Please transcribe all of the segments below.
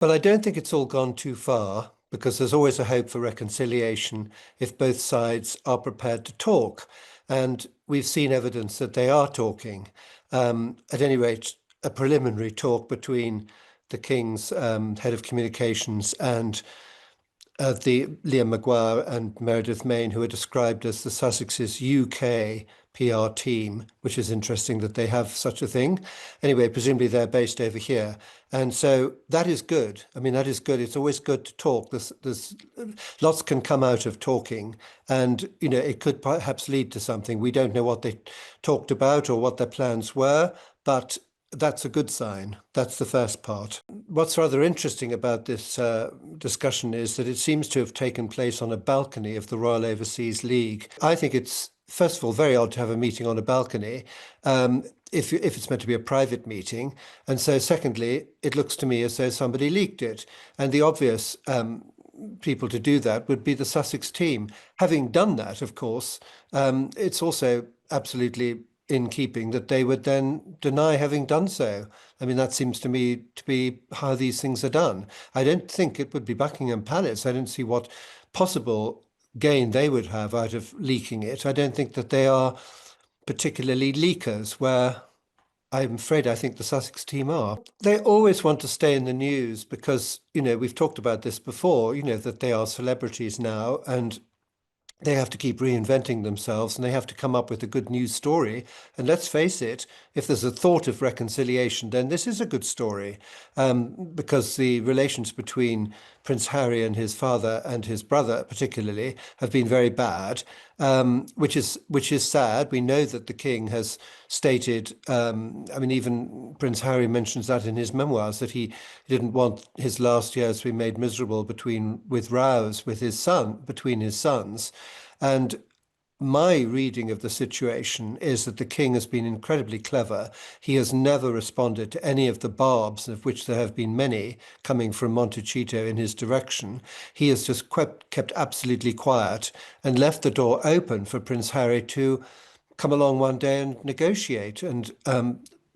But I don't think it's all gone too far because there's always a hope for reconciliation if both sides are prepared to talk. And we've seen evidence that they are talking. At any rate, a preliminary talk between the King's head of communications and the Liam Maguire and Meredith Main, who are described as the Sussex's UK PR team, which is interesting that they have such a thing. Anyway, presumably they're based over here. And so that is good. I mean, that is good. It's always good to talk. There's lots can come out of talking, and it could perhaps lead to something. We don't know what they talked about or what their plans were, but that's a good sign. That's the first part. What's rather interesting about this discussion is that it seems to have taken place on a balcony of the Royal Overseas League. I think it's, first of all, very odd to have a meeting on a balcony if it's meant to be a private meeting. And so secondly, it looks to me as though somebody leaked it. And the obvious people to do that would be the Sussex team. Having done that, of course, it's also absolutely in keeping that they would then deny having done so. I mean, that seems to me to be how these things are done. I don't think it would be Buckingham Palace. I don't see what possible gain they would have out of leaking it. I don't think that they are particularly leakers, where I'm afraid I think the Sussex team are. They always want to stay in the news because, we've talked about this before, that they are celebrities now, and they have to keep reinventing themselves and they have to come up with a good news story. And let's face it, if there's a thought of reconciliation, then this is a good story, because the relations between Prince Harry and his father and his brother particularly have been very bad, which is sad. We know that the King has stated, even Prince Harry mentions that in his memoirs, that he didn't want his last years to be made miserable with rows with his son, between his sons. And my reading of the situation is that the King has been incredibly clever. He has never responded to any of the barbs, of which there have been many, coming from Montecito in his direction. He has just kept absolutely quiet and left the door open for Prince Harry to come along one day and negotiate. And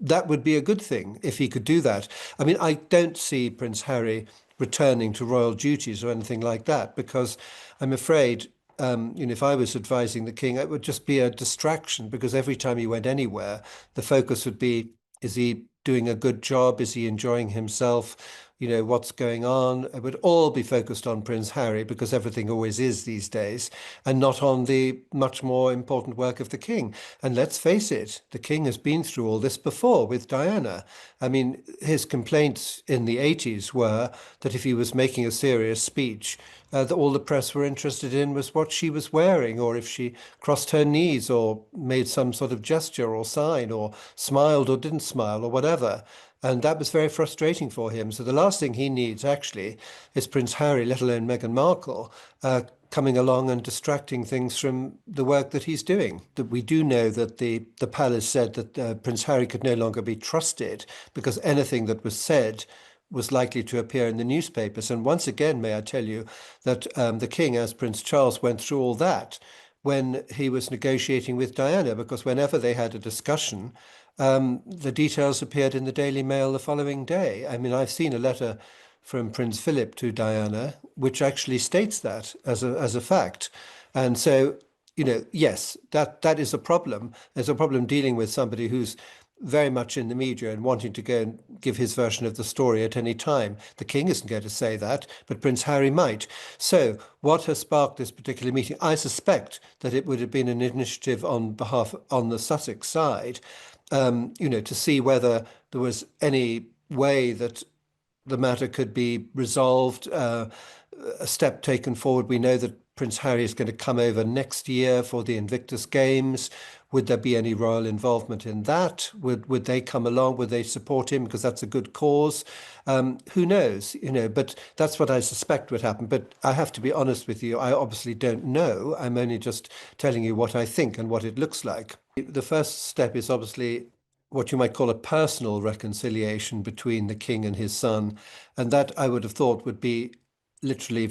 that would be a good thing if he could do that. I mean, I don't see Prince Harry returning to royal duties or anything like that, because I'm afraid if I was advising the King, it would just be a distraction, because every time he went anywhere, the focus would be, is he doing a good job? Is he enjoying himself? What's going on? It would all be focused on Prince Harry, because everything always is these days, and not on the much more important work of the King. And let's face it, the King has been through all this before with Diana. I mean, his complaints in the 80s were that if he was making a serious speech, that all the press were interested in was what she was wearing, or if she crossed her knees or made some sort of gesture or sign, or smiled or didn't smile or whatever. And that was very frustrating for him. So the last thing he needs, actually, is Prince Harry, let alone Meghan Markle, coming along and distracting things from the work that he's doing. That we do know that the palace said that Prince Harry could no longer be trusted, because anything that was said was likely to appear in the newspapers. And once again, may I tell you that the King, as Prince Charles, went through all that when he was negotiating with Diana, because whenever they had a discussion, the details appeared in the Daily Mail the following day. I mean, I've seen a letter from Prince Philip to Diana, which actually states that as a fact. And so, yes, that is a problem. There's a problem dealing with somebody who's very much in the media and wanting to go and give his version of the story at any time. The King isn't going to say that, but Prince Harry might. So what has sparked this particular meeting? I suspect that it would have been an initiative on the Sussex side, to see whether there was any way that the matter could be resolved, a step taken forward. We know that Prince Harry is going to come over next year for the Invictus Games. Would there be any royal involvement in that? Would they come along? Would they support him? Because that's a good cause. Who knows? But that's what I suspect would happen. But I have to be honest with you. I obviously don't know. I'm only just telling you what I think and what it looks like. The first step is obviously what you might call a personal reconciliation between the King and his son. And that, I would have thought, would be literally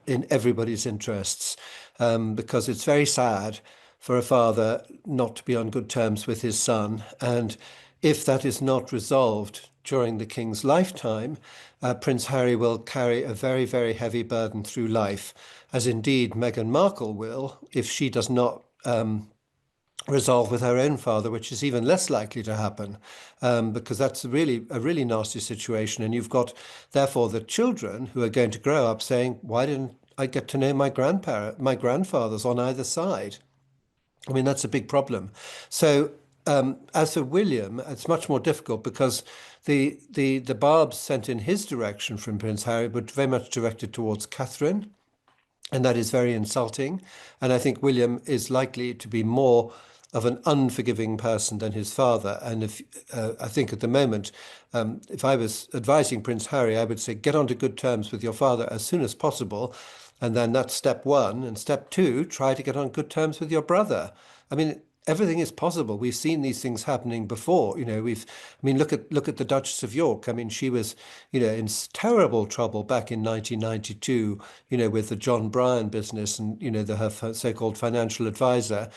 in everybody's interests, because it's very sad for a father not to be on good terms with his son. And if that is not resolved during the King's lifetime, Prince Harry will carry a very, very heavy burden through life, as indeed Meghan Markle will if she does not resolve with her own father, which is even less likely to happen, because that's really a really nasty situation. And you've got, therefore, the children who are going to grow up saying, "Why didn't I get to know my grandfathers on either side?" I mean, that's a big problem. So, as for William, it's much more difficult because the barbs sent in his direction from Prince Harry were very much directed towards Catherine, and that is very insulting. And I think William is likely to be more of an unforgiving person than his father. And if I think at the moment, if I was advising Prince Harry, I would say get onto good terms with your father as soon as possible. And then that's step one. And step two, try to get on good terms with your brother. I mean, everything is possible. We've seen these things happening before. I mean, look at the Duchess of York. I mean, she was, in terrible trouble back in 1992, with the John Bryan business and, her so-called financial advisor.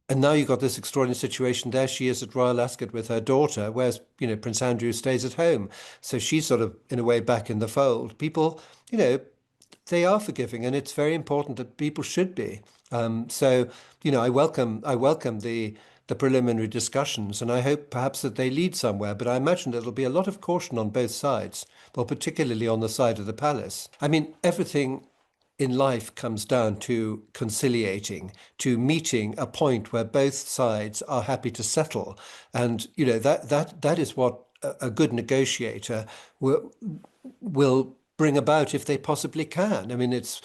And now you've got this extraordinary situation. There she is at Royal Ascot with her daughter, whereas, Prince Andrew stays at home. So she's sort of, in a way, back in the fold. People, they are forgiving, and it's very important that people should be. So, I welcome the preliminary discussions, and I hope perhaps that they lead somewhere. But I imagine there'll be a lot of caution on both sides, well, particularly on the side of the palace. I mean, everything in life comes down to conciliating, to meeting a point where both sides are happy to settle, and that is what a good negotiator will bring about if they possibly can. I mean, it's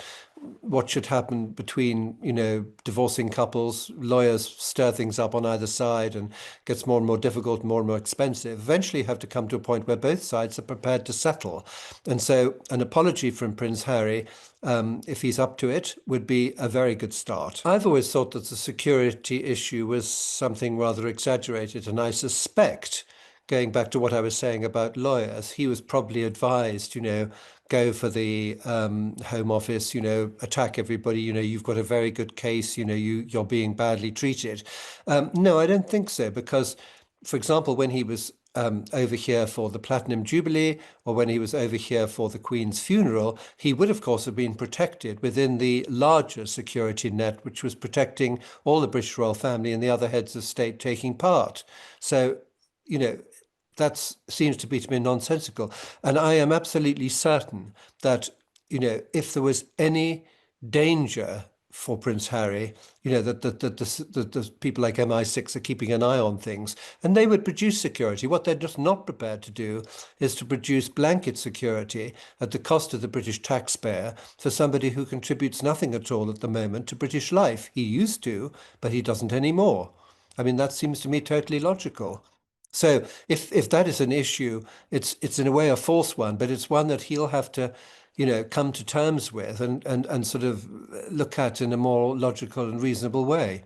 what should happen between, divorcing couples. Lawyers stir things up on either side and gets more and more difficult, more and more expensive. Eventually you have to come to a point where both sides are prepared to settle. And so an apology from Prince Harry, if he's up to it, would be a very good start. I've always thought that the security issue was something rather exaggerated, and I suspect, going back to what I was saying about lawyers, he was probably advised, go for the Home Office, attack everybody, you've got a very good case, you're being badly treated. No, I don't think so, because, for example, when he was over here for the Platinum Jubilee, or when he was over here for the Queen's funeral, he would, of course, have been protected within the larger security net, which was protecting all the British royal family and the other heads of state taking part. So, that seems to me nonsensical. And I am absolutely certain that, if there was any danger for Prince Harry, that the people like MI6 are keeping an eye on things, and they would produce security. What they're just not prepared to do is to produce blanket security at the cost of the British taxpayer for somebody who contributes nothing at all at the moment to British life. He used to, but he doesn't anymore. I mean, that seems to me totally logical. So if that is an issue, it's in a way a false one, but it's one that he'll have to, come to terms with and sort of look at in a more logical and reasonable way.